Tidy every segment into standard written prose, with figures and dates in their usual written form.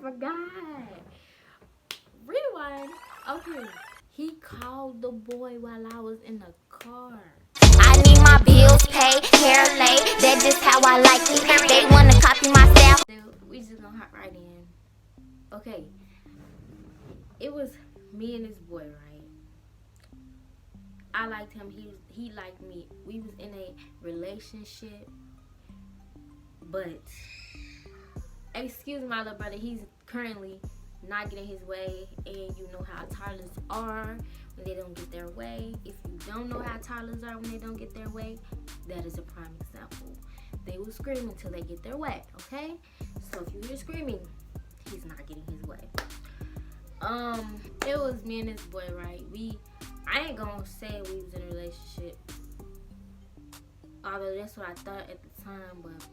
forgot. Rewind. Okay. He called the boy while I was in the car. I need my bills paid, hair laid. That's just how I like it. They wanna copy my style. Dude, we just gonna hop right in. Okay. It was me and this boy, right? I liked him. He liked me. We was in a relationship, but excuse my little brother. He's currently not getting his way, and you know how toddlers are when they don't get their way. If you don't know how toddlers are when they don't get their way, that is a prime example. They will scream until they get their way, okay? So if you hear screaming, he's not getting his way. It was me and this boy, right? I ain't gonna say we was in a relationship, although that's what I thought at the time, but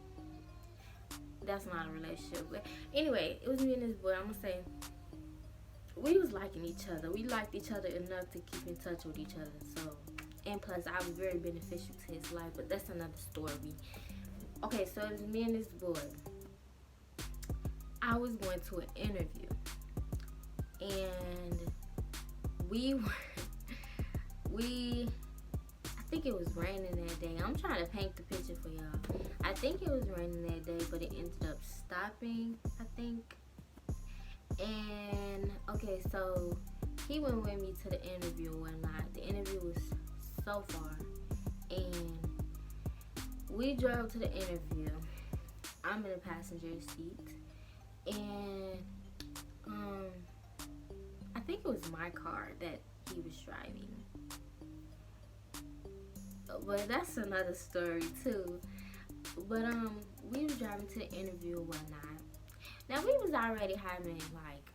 that's not a relationship. But anyway, it was me and this boy. I'm gonna say we was liking each other. We liked each other enough to keep in touch with each other. So, and plus, I was very beneficial to his life. But that's another story. Okay, so it was me and this boy. I was going to an interview, and I think it was raining that day. I'm trying to paint the picture for y'all. I think it was raining that day, but it ended up stopping, I think. And okay, so he went with me to the interview and whatnot. The interview was so far, and we drove to the interview. I'm in the passenger seat, and I think it was my car that he was driving. But that's another story too. But we was driving to the interview and whatnot. Now we was already having like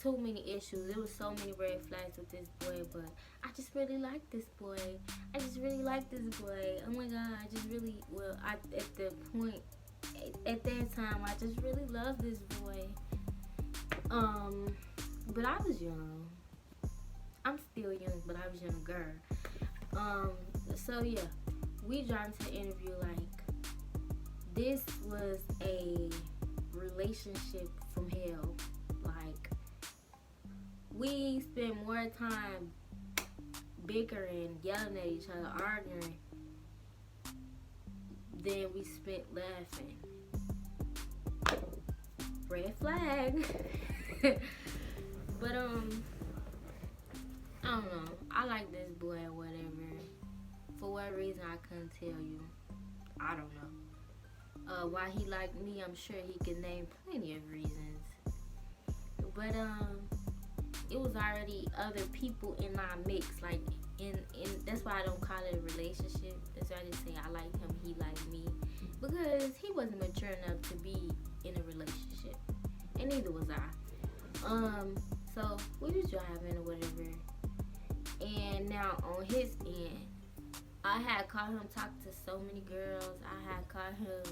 too many issues. There was so many red flags with this boy, but I just really like this boy. I just really like this boy. Oh my God, I just really at that time I just really loved this boy. But I was young. I'm still young, but I was younger. So yeah, we drove to the interview like this was a relationship from hell. Like, we spent more time bickering, yelling at each other, arguing, than we spent laughing. Red flag. But I don't know. I like this boy or whatever. For what reason, I couldn't tell you. I don't know. Why he liked me, I'm sure he could name plenty of reasons. But it was already other people in our mix. Like in that's why I don't call it a relationship. That's why I just say I like him, he liked me, because he wasn't mature enough to be in a relationship, and neither was I. So we was driving or whatever, and now on his end, I had caught him talking to so many girls. I had caught him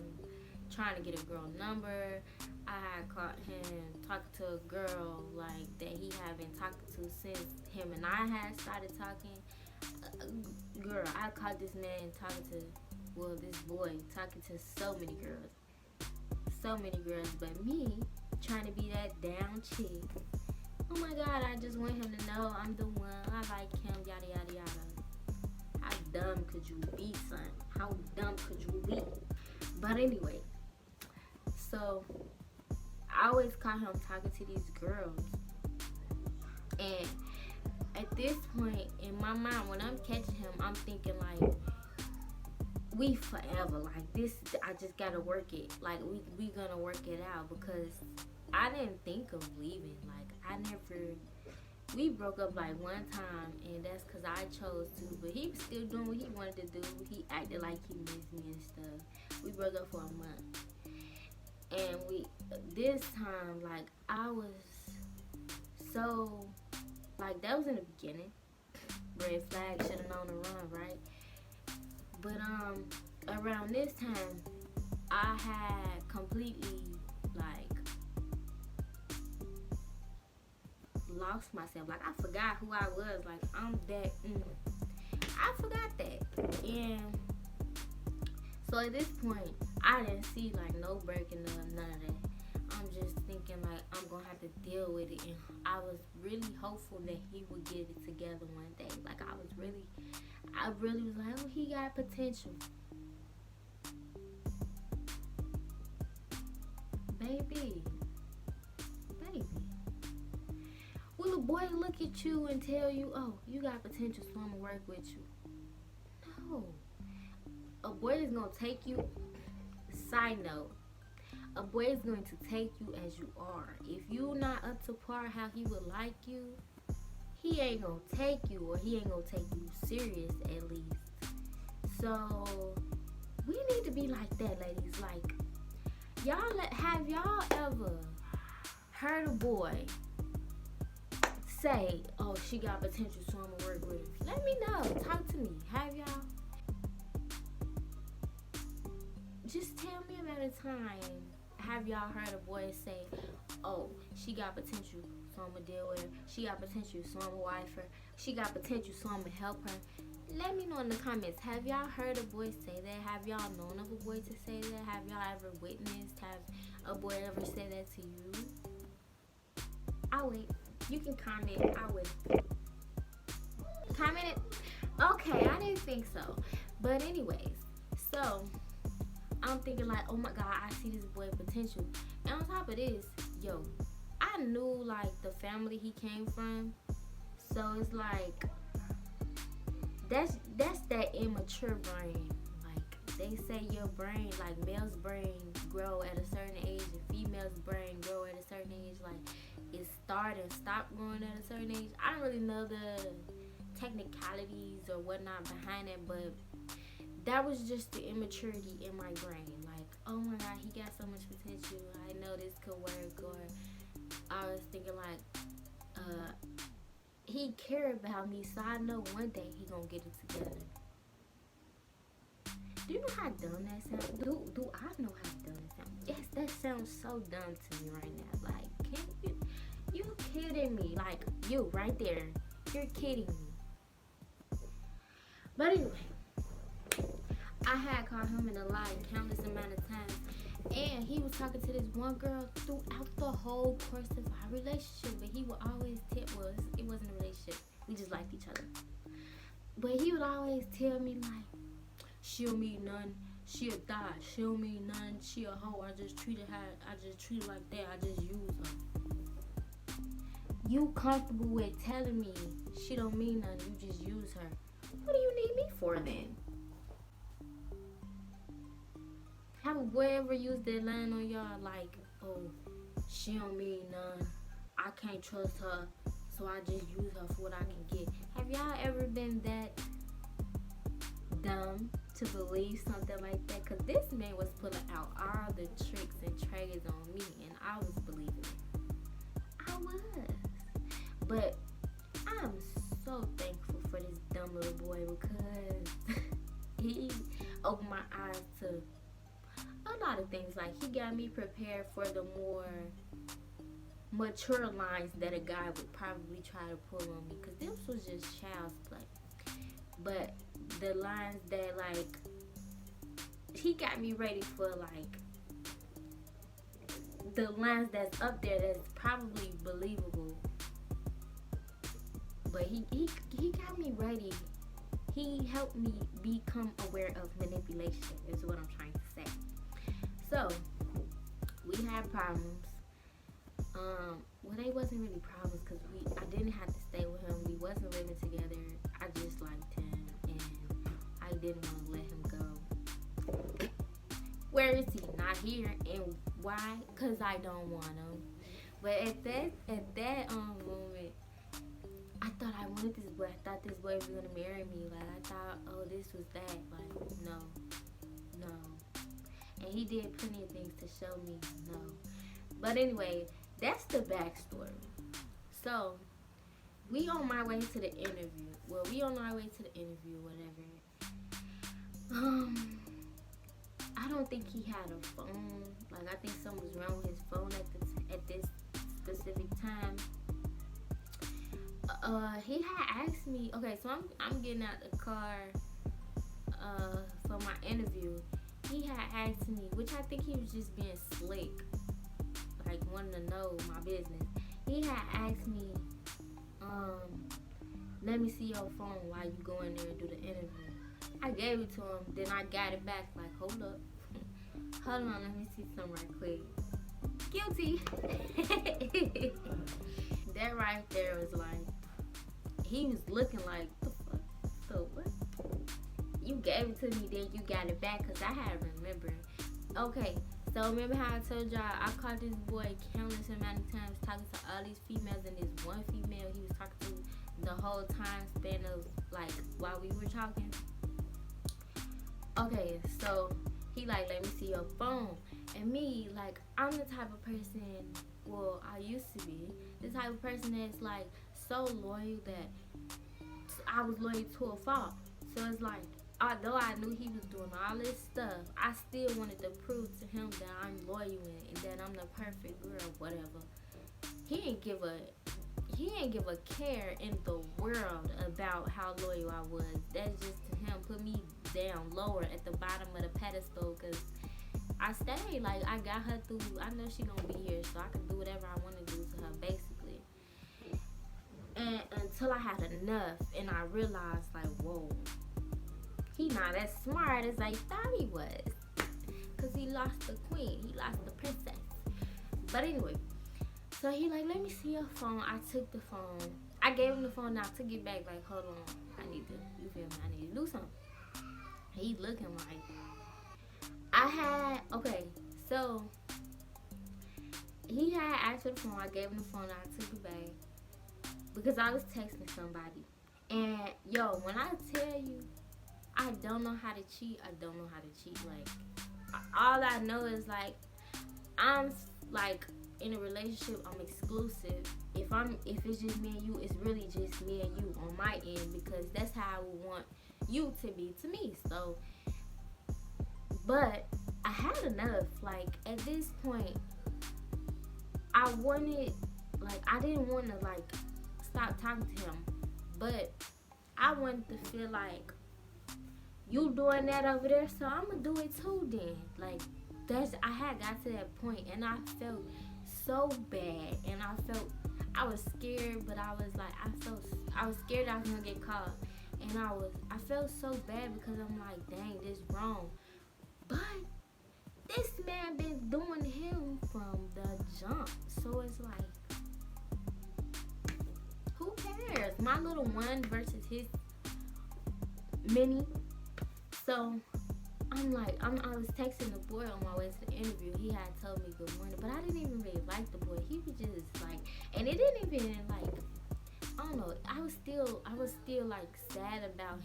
trying to get a girl number. I had caught him talking to a girl like that he had been talking to since him and I had started talking. Girl, I caught this man this boy talking to so many girls. So many girls, but me trying to be that down chick. Oh my God, I just want him to know I'm the one. I like him, yada, yada, yada. How dumb could you be, son? How dumb could you be? But anyway, so I always caught him talking to these girls. And at this point in my mind, when I'm catching him, I'm thinking like, we forever. Like this, I just gotta work it. Like we gonna work it out, because I didn't think of leaving. Like we broke up like one time, and that's because I chose to, but he was still doing what he wanted to do. He acted like he missed me and stuff. We broke up for a month, and this time, like, I was so, like, that was in the beginning. Red flag, should've known to run, right? But around this time, I had completely, like, lost myself. Like, I forgot who I was. Like, I'm that. I forgot that. And so at this point, I didn't see like no breaking up, none of that. I'm just thinking like I'm gonna to deal with it, and I was really hopeful that he would get it together one day. Like I really was like, oh, he got potential. Baby. Will a boy look at you and tell you, oh, you got potential, so I'm gonna work with you? No. A boy is gonna take you. Side note, a boy is going to take you as you are. If you're not up to par how he would like you, he ain't gonna take you, or he ain't gonna take you serious, at least. So we need to be like that, ladies. Like, have y'all ever heard a boy say, oh, she got potential, so I'm gonna work with her? Let me know. Talk to me. Have y'all? Just tell me about a time. Have y'all heard a boy say, oh, she got potential, so I'm gonna deal with her. She got potential, so I'm gonna wife her. She got potential, so I'm gonna help her. Let me know in the comments. Have y'all heard a boy say that? Have y'all known of a boy to say that? Have y'all ever witnessed? Have a boy ever said that to you? I'll wait. You can comment. I'll wait. Comment it? Okay, I didn't think so. But anyways, so I'm thinking like, oh my God, I see this boy potential. And on top of this, yo, I knew like the family he came from. So it's like, that's that immature brain. Like they say your brain, like male's brain grow at a certain age and female's brain grow at a certain age. Like it start and stop growing at a certain age. I don't really know the technicalities or whatnot behind it, but that was just the immaturity in my brain. Like, oh my God, he got so much potential. I know this could work. Or I was thinking like, he cared about me, so I know one day he gonna get it together. Do you know how dumb that sounds? Do I know how dumb that sounds? Yes, that sounds so dumb to me right now. Like, can't you kidding me? Like, you right there, you're kidding me. But anyway, I had called him in a lie countless amount of times, and he was talking to this one girl throughout the whole course of our relationship. But he would always tell, well, it wasn't a relationship, we just liked each other. But he would always tell me like, she don't mean none, she a thot, she don't mean none, she a hoe, I just treat her like that, I just use her. You comfortable with telling me she don't mean nothing, you just use her? What do you need me for then? Have a boy ever used that line on y'all like, oh, she don't mean none, I can't trust her, so I just use her for what I can get? Have y'all ever been that dumb to believe something like that? Because this man was pulling out all the tricks and trades on me, and I was believing it. I was. But I'm so thankful for this dumb little boy, because he opened my eyes to a lot of things. Like, he got me prepared for the more mature lines that a guy would probably try to pull on me, because this was just child's play. But the lines that, like, he got me ready for, like, the lines that's up there that's probably believable. But he got me ready. He helped me become aware of manipulation, is what I'm trying to say. So, we had problems. Well, they wasn't really problems, because I didn't have to stay with him. We wasn't living together. I just liked him, and I didn't want to let him go. Where is he? Not here. And why? Because I don't want him. But at that moment, I thought I wanted this boy. I thought this boy was gonna marry me. Like, I thought, oh, this was that. Like, no. And he did plenty of things to show me no. But anyway, that's the backstory. So, we on my way to the interview. Well, we on our way to the interview, whatever. I don't think he had a phone. Like, I think something was wrong with his phone at this specific time. He had asked me. Okay, so I'm getting out the car for my interview. He had asked me, which I think he was just being slick, like wanting to know my business. He had asked me, let me see your phone while you go in there and do the interview. I gave it to him, then I got it back like, hold up. Hold on, let me see something right quick. Guilty. That right there was like, he was looking like, the fuck? So what? You gave it to me, then you got it back, because I had to remember. Okay, so remember how I told y'all I caught this boy countless amount of times talking to all these females, and this one female he was talking to the whole time span of, like, while we were talking? Okay, so he like, let me see your phone. And me, like, I'm the type of person, well, I used to be, the type of person that's, like, so loyal that I was loyal to a fault. So it's like, although I knew he was doing all this stuff, I still wanted to prove to him that I'm loyal and that I'm the perfect girl, whatever. He ain't give a care in the world about how loyal I was. That's just to him, put me down lower at the bottom of the pedestal, because I stayed. Like, I got her through. I know she gonna be here, so I can do whatever I want to do to her, basically. And until I had enough, and I realized, like, whoa, he not as smart as I thought he was, because he lost the queen. He lost the princess. But anyway, so he like, let me see your phone. I took the phone. I gave him the phone, and I took it back, like, hold on. I need to, you feel me? I need to do something. He looking like, okay, so he had asked for the phone. I gave him the phone, and I took it back because I was texting somebody. And yo, when I tell you, I don't know how to cheat. I don't know how to cheat. Like, all I know is, like, I'm like in a relationship. I'm exclusive. If it's just me and you, it's really just me and you on my end, because that's how I would want you to be to me. So, but I had enough. Like, at this point, I didn't want to, like, stop talking to him, but I wanted to feel like, you doing that over there, so I'm gonna do it too then. Like, I had got to that point, and I felt so bad, and I was scared, but I was scared I was gonna get caught, and I felt so bad, because I'm like, dang, this wrong. But this man been doing him from the jump, so it's like, who cares? My little one versus his mini. So I'm like, I was texting the boy on my way to the interview. He had told me good morning, but I didn't even really like the boy. He was just like, and it didn't even, like, I don't know. I was still like sad about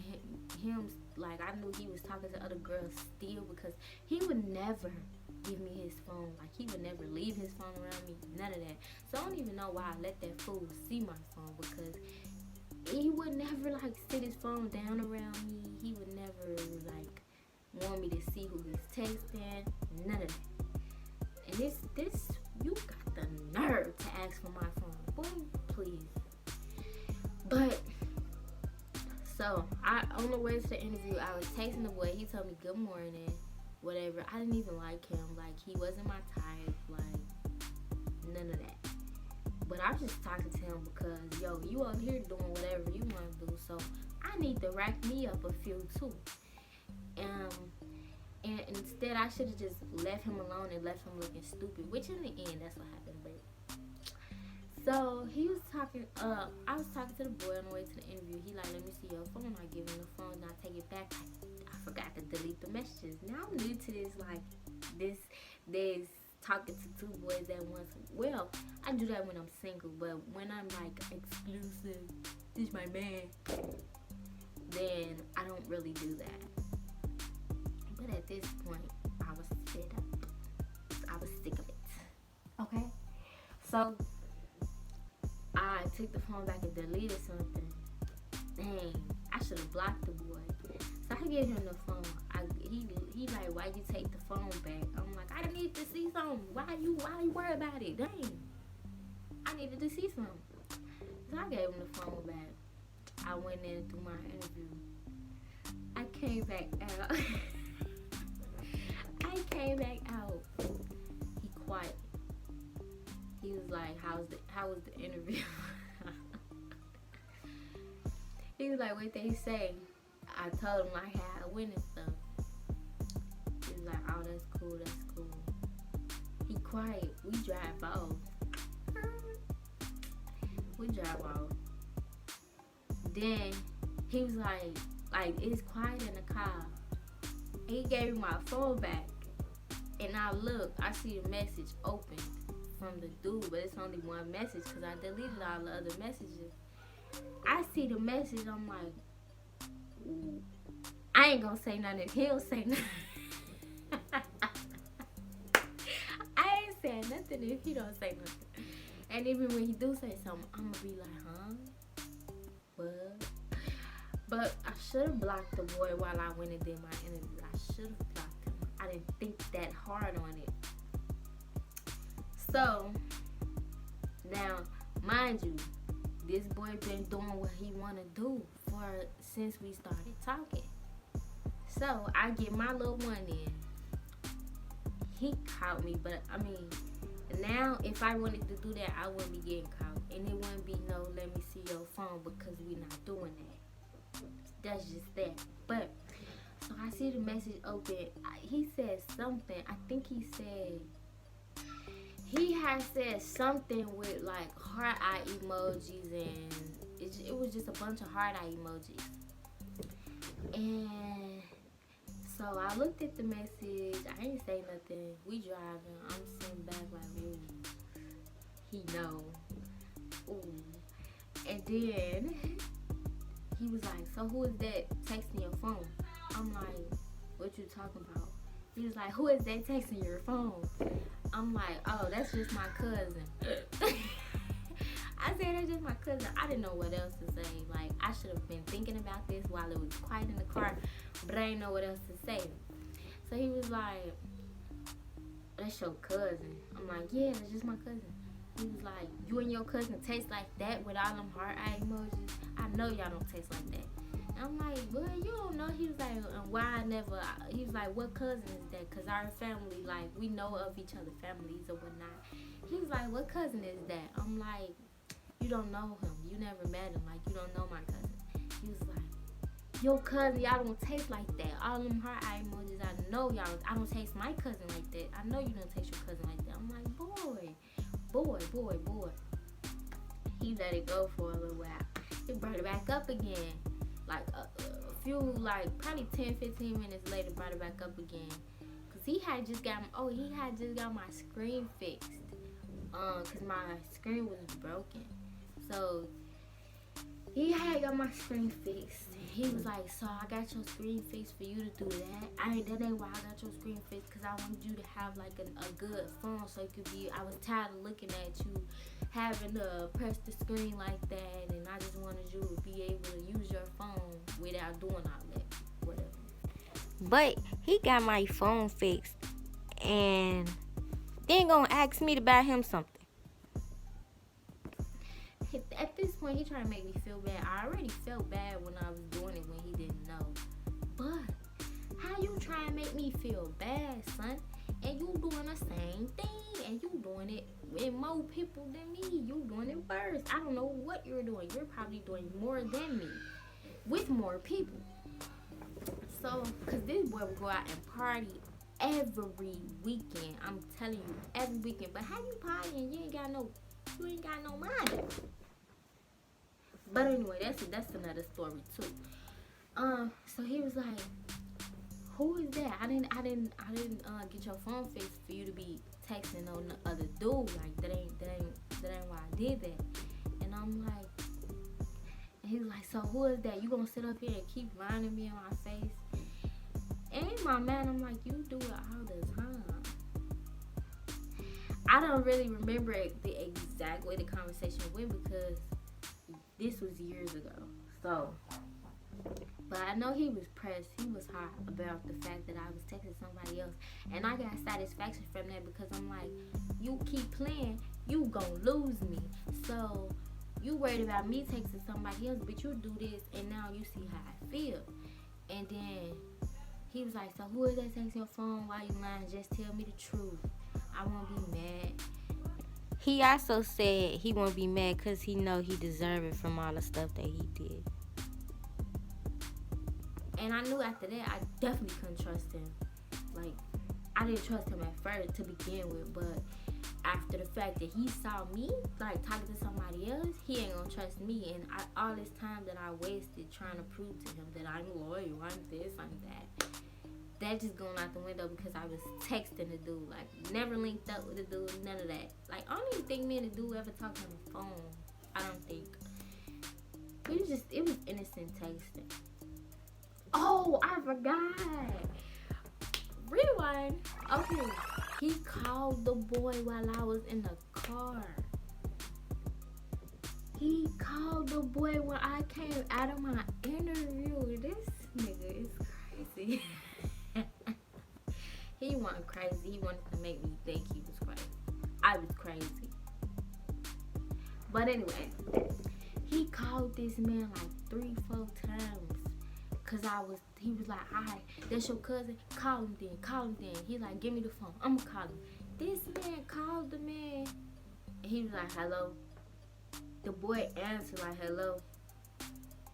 him. Like, I knew he was talking to other girls still, because he would never give me his phone. Like, he would never leave his phone around me. None of that. So I don't even know why I let that fool see my phone, because he would never, like, sit his phone down around me. He would never, like, want me to see who he's texting. None of that. And this, you got the nerve to ask for my phone. Boy, please. But, so, on the way to the interview, I was texting the boy. He told me good morning, whatever. I didn't even like him. Like, he wasn't my type. Like, none of that. But I'm just talking to him because, yo, you out here doing whatever you want to do, so I need to rack me up a few too. And instead, I should have just left him alone and left him looking stupid, which in the end, that's what happened. But so he was talking. I was talking to the boy on the way to the interview. He like, let me see your phone. I give him the phone, and I take it back. I forgot to delete the messages. Now I'm new to this, like, this talking to two boys at once. Well, I do that when I'm single, but when I'm like exclusive, this is my man, then I don't really do that. But at this point, I was fed up. I was sick of it. Okay? So I took the phone back and deleted something. Dang, I should have blocked the boy. So I gave him the phone. He like, why you take the phone back? I'm like, I need to see something. Why you worry about it? Dang, I needed to see something. So I gave him the phone back. I went in through my interview. I came back out. He quiet. He was like, how was the interview? He was like, what they say? I told him like how I went and stuff. He was like, oh, that's cool. He quiet. We drive off. Then he was like it's quiet in the car. He gave me my phone back, and I look. I see the message opened from the dude, but it's only one message because I deleted all the other messages. I see the message. I'm like, ooh. I ain't gonna say nothing if he don't say nothing. I ain't saying nothing if he don't say nothing. And even when he do say something, I'm gonna be like, huh? What? But I should have blocked the boy while I went and did my interview. I should have blocked him. I didn't think that hard on it. So, now, mind you, this boy been doing what he want to do since we started talking. So, I get my little one in. He caught me, but I mean, now if I wanted to do that, I wouldn't be getting caught. And it wouldn't be no, let me see your phone, because we not doing that. That's just that. But, so I see the message open. He said something. I think he had said something with like heart eye emojis, and it was just a bunch of heart eye emojis. And so I looked at the message. I ain't say nothing. We driving. I'm sitting back like, ooh, he know. Ooh. And then he was like, so who is that texting your phone? I'm like, what you talking about? He was like, who is that texting your phone? I'm like, oh, that's just my cousin. I said, that's just my cousin. I didn't know what else to say. Like, I should have been thinking about this while it was quiet in the car, but I didn't know what else to say. So he was like, that's your cousin. I'm like, yeah, that's just my cousin. He was like, you and your cousin taste like that with all them heart eye emojis? I know y'all don't taste like that. And I'm like, well, you don't know. He was like, he was like, what cousin is that? Because our family, like, we know of each other's families or whatnot. He was like, what cousin is that? I'm like, you don't know him. You never met him. Like, you don't know my cousin. He was like, your cousin, y'all don't taste like that. All them heart eye emojis, I know y'all, I don't taste my cousin like that. I know you don't taste your cousin like that. I'm like, boy. He let it go for a little while. He brought it back up again. Like a few, like probably 10-15 minutes later, brought it back up again. Cause he had just got my screen fixed. Cause my screen was broken. So he had got my screen fixed. He was like, so I got your screen fixed for you to do that. That ain't why I got your screen fixed, because I wanted you to have like a good phone so it could be, I was tired of looking at you having to press the screen like that, and I just wanted you to be able to use your phone without doing all that, whatever. But he got my phone fixed and then gonna ask me to buy him something. At this point, he tried to make me feel bad. I already felt bad when I was doing it when he didn't know. But how you try and make me feel bad, son? And you doing the same thing, and you doing it with more people than me. You doing it worse. I don't know what you're doing. You're probably doing more than me with more people. So, because this boy would go out and party every weekend. I'm telling you, every weekend. But how you partying? You ain't got no money. But anyway, that's another story too. So he was like, who is that? I didn't get your phone fixed for you to be texting on the other dude. Like that ain't why I did that. And I'm like, and he was like, so who is that? You gonna sit up here and keep lying to me in my face? And my man, I'm like, you do it all the time. I don't really remember the exact way the conversation went because this was years ago. So, but I know he was pressed. He was hot about the fact that I was texting somebody else. And I got satisfaction from that because I'm like, you keep playing, you gonna lose me. So, you worried about me texting somebody else, but you do this and now you see how I feel. And then he was like, so who is that texting your phone? Why you lying? Just tell me the truth. I won't be mad. He also said he won't be mad because he know he deserve it from all the stuff that he did. And I knew after that I definitely couldn't trust him. Like, I didn't trust him at first to begin with, but after the fact that he saw me like talking to somebody else, he ain't gonna trust me. And all this time that I wasted trying to prove to him that I'm loyal, I'm this, I'm that just going out the window because I was texting the dude. Like, never linked up with the dude, none of that. Like, I don't even think me and the dude ever talked on the phone. I don't think. It was innocent texting. Oh, I forgot. Rewind. Okay. He called the boy while I was in the car. He called the boy when I came out of my interview. This nigga is crazy. He wasn't crazy. He wanted to make me think he was crazy. I was crazy. But anyway, he called this man like 3-4 times. Cause he was like, alright, that's your cousin, call him then. He like, give me the phone, I'ma call him. This man called the man, and he was like, hello. The boy answered like, hello.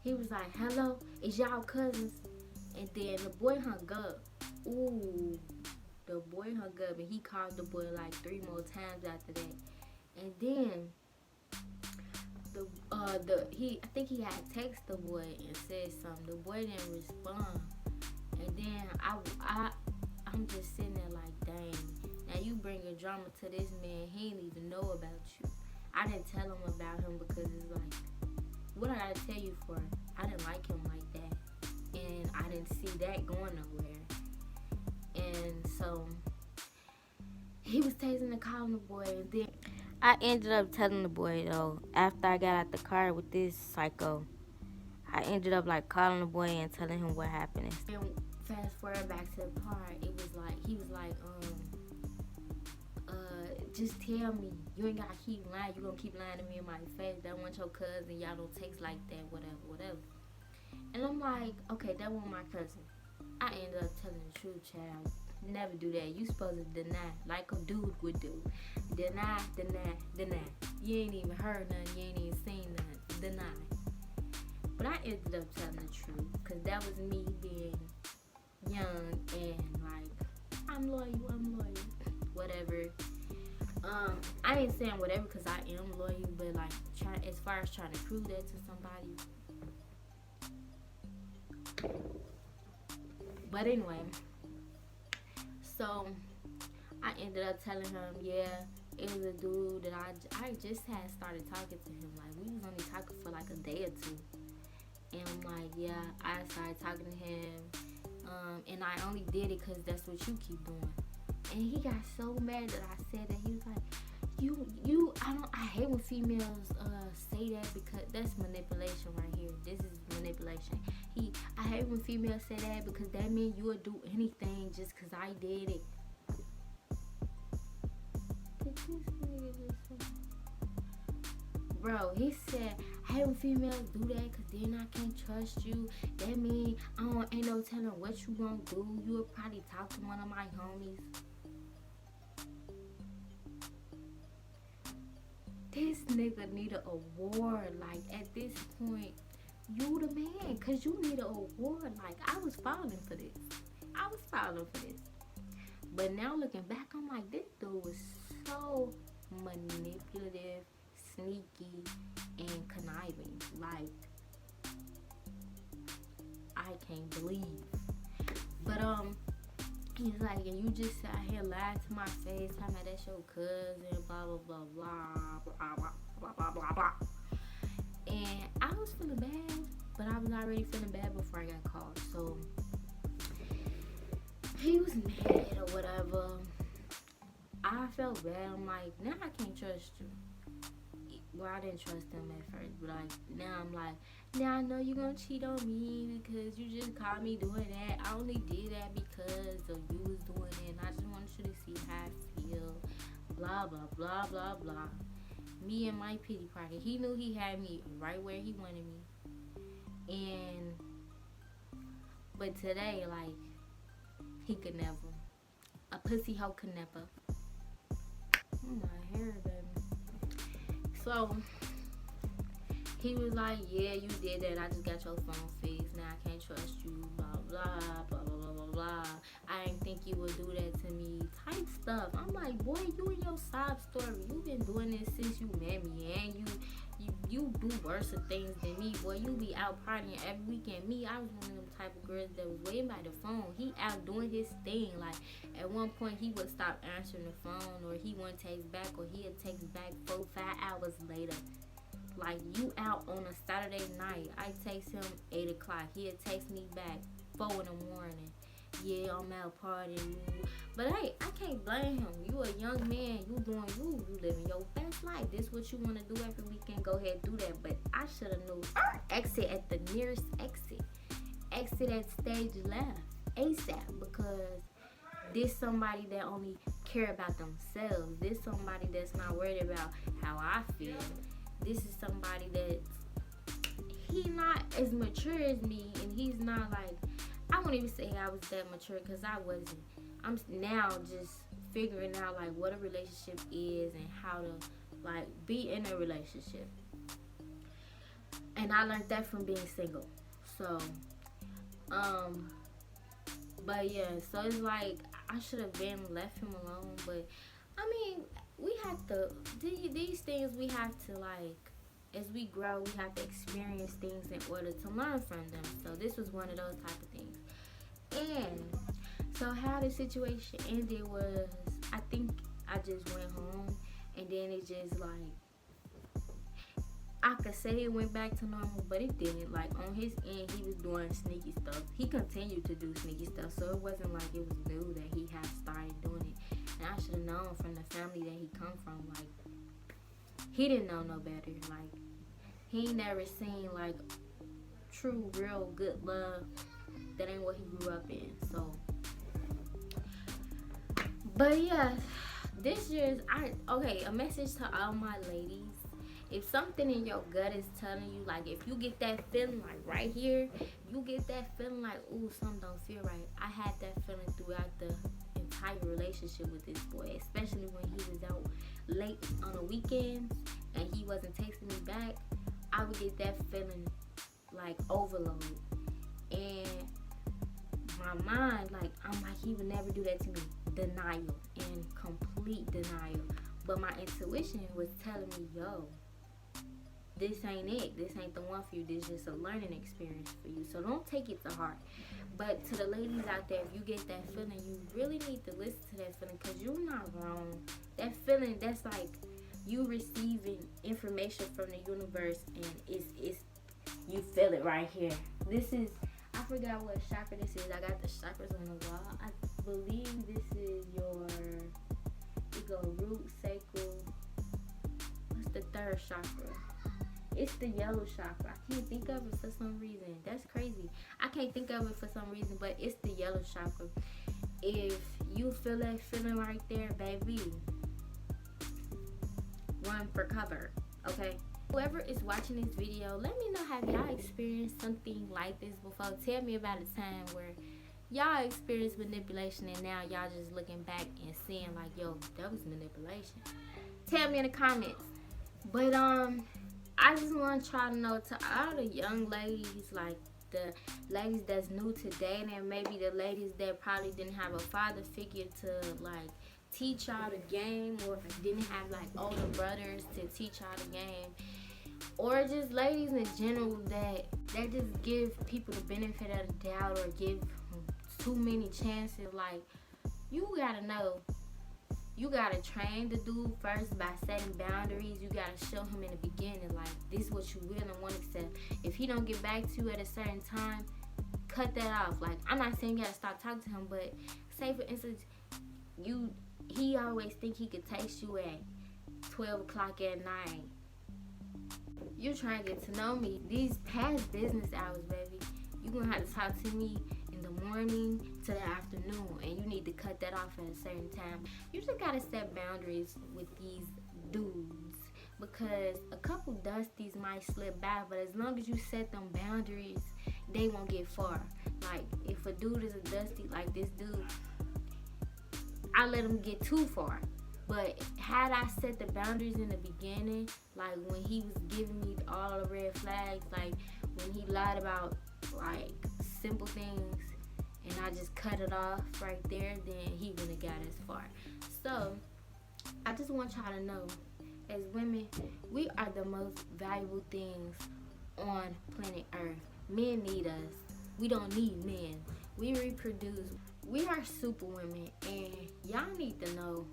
He was like, hello, is y'all cousins? And then the boy hung up. Ooh, the boy hung up, and he called the boy like 3 more times after that. And then I think he had texted the boy and said something. The boy didn't respond, and then I'm just sitting there like, dang. Now you bringing drama to this man. He didn't even know about you. I didn't tell him about him because it's like, what I gotta tell you for? I didn't like him like that, and I didn't see that going nowhere. And so he was tasting and calling the boy, and then I ended up telling the boy though, after I got out the car with this psycho, I ended up like calling the boy and telling him what happened. And fast forward back to the part, it was like, he was like, just tell me. You ain't gotta keep lying. You gonna keep lying to me in my face. That wasn't your cousin. Y'all don't text like that, whatever. And I'm like, okay, that wasn't my cousin. I ended up telling the truth, child. Never do that. You supposed to deny, like a dude would do. Deny. You ain't even heard nothing. You ain't even seen nothing. Deny. But I ended up telling the truth, because that was me being young and like, I'm loyal, whatever. I ain't saying whatever because I am loyal, but like, as far as trying to prove that to somebody. But anyway, so I ended up telling him, yeah, it was a dude that I just had started talking to him. Like, we was only talking for like a day or two. And I'm like, yeah, I started talking to him. And I only did it because that's what you keep doing. And he got so mad that I said that. He was like, I hate when females say that, because that's manipulation right here. This is manipulation. I hate when females say that because that means you would do anything just because I did it. Did this nigga just say? Bro, he said, I hate when females do that because then I can't trust you. That means ain't no telling what you gonna do. You would probably talk to one of my homies. This nigga need an award. Like, at this point, you the man, because you need an award. Like, I was falling for this. But now looking back, I'm like, this dude was so manipulative, sneaky, and conniving. Like, I can't believe. But, he's like, and you just sat here lied to my face, talking about that's your cousin, blah, blah, blah, blah. And I was feeling bad, but I was already feeling bad before I got called. So he was mad or whatever. I felt bad. I'm like, now I can't trust you. Well, I didn't trust him at first, but like, now I'm like, now I know you're gonna cheat on me because you just caught me doing that. I only did that because of you was doing it, and I just wanted you to see how I feel. Blah, blah, blah, blah, blah. Me and my pity party. He knew he had me right where he wanted me. But today, like, he could never. A pussy hoe could never. Oh, my hair, baby. So he was like, yeah, you did that. I just got your phone fixed. Now I can't trust you. Blah, blah, blah, blah, blah, blah, blah. I didn't think you would do that to me. Type stuff. I'm like, boy, you and your sob story. You've been doing this since you met me. And you do worse of things than me. Boy, you be out partying every weekend. Me, I was one of them type of girls that was waiting by the phone. He out doing his thing. Like, at one point, he would stop answering the phone. Or he wouldn't text back. Or he'd text back 4-5 hours later. Like, you out on a Saturday night. I text him 8 o'clock. He'll text me back 4 in the morning. Yeah, I'm out partying. But hey, I can't blame him. You a young man. You doing you. You living your best life. This what you want to do every weekend. Go ahead, do that. But I should have knew. Exit at the nearest exit. Exit at stage left. ASAP. Because this somebody that only care about themselves. This somebody that's not worried about how I feel. This is somebody that he not as mature as me, and he's not like, I won't even say I was that mature because I wasn't. I'm now just figuring out like what a relationship is and how to like be in a relationship. And I learned that from being single. So, but yeah, so it's like I should have been left him alone, but I mean, we have to, these things we have to like, as we grow, we have to experience things in order to learn from them. So this was one of those type of things. And so how the situation ended was, I think I just went home, and then it just like, I could say it went back to normal, but it didn't. Like, on his end, he was doing sneaky stuff. He continued to do sneaky stuff, so it wasn't like it was new that he had started doing it. And I should have known from the family that he come from, like, he didn't know no better. Like, he ain't never seen, like, true, real, good love. That ain't what he grew up in, so. But, yeah, this year's, okay, a message to all my ladies. If something in your gut is telling you, like, if you get that feeling, like, right here, you get that feeling like, ooh, something don't feel right. I had that feeling throughout the entire relationship with this boy, especially when he was out late on the weekends and he wasn't texting me back. I would get that feeling like overload, and my mind, like, I'm like, he would never do that to me. Denial, and complete denial. But my intuition was telling me, yo, this ain't it. This ain't the one for you. This is just a learning experience for you. So don't take it to heart. But to the ladies out there, if you get that feeling, you really need to listen to that feeling, because you're not wrong. That feeling, that's like you receiving information from the universe, and it's you feel it right here. This is, I forgot what chakra this is. I got the chakras on the wall. I believe this is your, you go root, sacral. What's the third chakra? It's the yellow chakra. I can't think of it for some reason. That's crazy. I can't think of it for some reason, but it's the yellow chakra. If you feel that feeling right there, baby, run for cover, okay? Whoever is watching this video, let me know, have y'all experienced something like this before? Tell me about a time where y'all experienced manipulation and now y'all just looking back and seeing like, yo, that was manipulation. Tell me in the comments. But I just want to try to know, to all the young ladies, like the ladies that's new to dating, and maybe the ladies that probably didn't have a father figure to like teach y'all the game, or didn't have like older brothers to teach y'all the game, or just ladies in general that just give people the benefit of the doubt or give too many chances. Like, you gotta know, you gotta train the dude first by setting boundaries. You gotta show him in the beginning, like, this is what you will and won't accept. If he don't get back to you at a certain time, cut that off. Like, I'm not saying you gotta stop talking to him, but say for instance, he always think he could text you at 12 o'clock at night. You trying to get to know me. These past business hours, baby, you gonna have to talk to me in the morning to the afternoon, and you need to cut that off at a certain time. You just gotta set boundaries with these dudes, because a couple dusties might slip by, but as long as you set them boundaries, they won't get far. Like, if a dude is a dusty, like this dude, I let him get too far. But had I set the boundaries in the beginning, like when he was giving me all the red flags, like when he lied about like simple things, and I just cut it off right there, then he wouldn't have got as far. So I just want y'all to know, as women, we are the most valuable things on planet Earth. Men need us. We don't need men. We reproduce. We are super women, and y'all need to know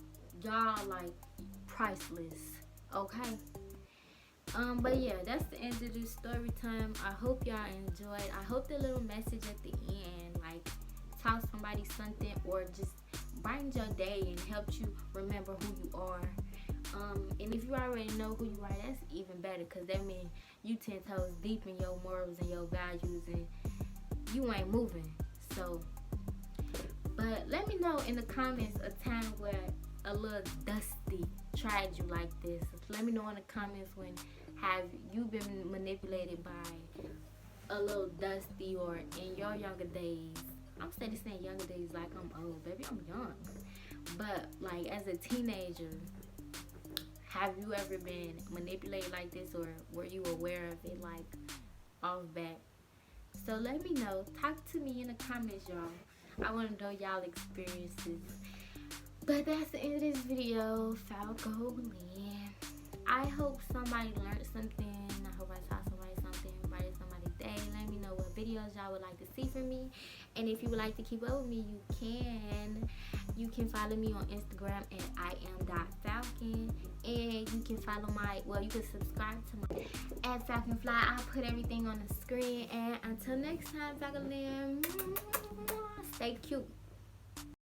y'all like priceless. Okay? But yeah, that's the end of this story time. I hope y'all enjoyed. I hope the little message at the end, like, taught somebody something, or just brightened your day and helped you remember who you are. And if you already know who you are, that's even better, because that means you 10 toes deep in your morals and your values, and you ain't moving. So, but let me know in the comments a time where a little dusty tried you like this. Let me know in the comments when have you been manipulated by a little dusty, or in your younger days. I'm steady saying younger days like I'm old. Baby, I'm young. But like as a teenager, have you ever been manipulated like this, or were you aware of it like off back? So let me know. Talk to me in the comments, y'all. I want to know y'all experiences. But that's the end of this video. FalcoLand. I hope somebody learned something. I hope I taught somebody something, brightened somebody's day. Let me know what videos y'all would like to see from me. And if you would like to keep up with me, you can. You can follow me on Instagram at iam.falcon. And you can follow you can subscribe to my at FalconFly. I'll put everything on the screen. And until next time, FalcoLand, stay cute.